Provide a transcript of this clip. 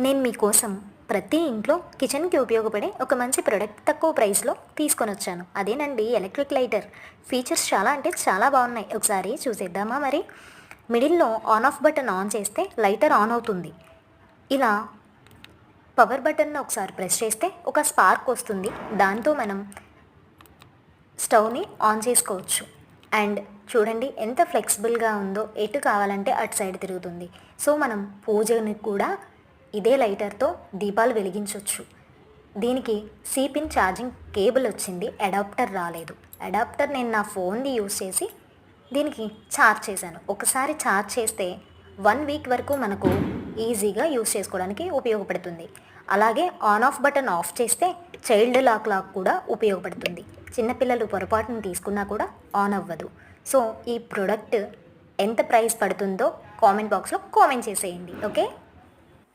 నేను మీకోసం ప్రతి ఇంట్లో కిచెన్కి ఉపయోగపడే ఒక మంచి ప్రోడక్ట్ తక్కువ ప్రైస్లో తీసుకొని వచ్చాను. అదేనండి ఎలక్ట్రిక్ లైటర్. ఫీచర్స్ చాలా అంటే చాలా బాగున్నాయి. ఒకసారి చూసేద్దామా మరి? మిడిల్లో ఆన్ ఆఫ్ బటన్ ఆన్ చేస్తే లైటర్ ఆన్ అవుతుంది. ఇలా పవర్ బటన్ను ఒకసారి ప్రెస్ చేస్తే ఒక స్పార్క్ వస్తుంది. దాంతో మనం స్టవ్ని ఆన్ చేసుకోవచ్చు. అండ్ చూడండి ఎంత ఫ్లెక్సిబుల్గా ఉందో, ఎటు కావాలంటే అటు సైడ్ తిరుగుతుంది. సో మనం పూజని కూడా ఇదే లైటర్తో దీపాలు వెలిగించవచ్చు. దీనికి సిపిన్ ఛార్జింగ్ కేబుల్ వచ్చింది, అడాప్టర్ రాలేదు. అడాప్టర్ నేను నా ఫోన్ది యూస్ చేసి దీనికి ఛార్జ్ చేశాను. ఒకసారి ఛార్జ్ చేస్తే 1 వీక్ వరకు మనకు ఈజీగా యూస్ చేసుకోవడానికి ఉపయోగపడుతుంది. అలాగే ఆన్ ఆఫ్ బటన్ ఆఫ్ చేస్తే చైల్డ్ లాక్ కూడా ఉపయోగపడుతుంది. చిన్నపిల్లలు పొరపాటును తీసుకున్నా కూడా ఆన్ అవ్వదు. సో ఈ ప్రోడక్ట్ ఎంత ప్రైస్ పడుతుందో కామెంట్ బాక్స్లో కామెంట్ చేసేయండి. ఓకే.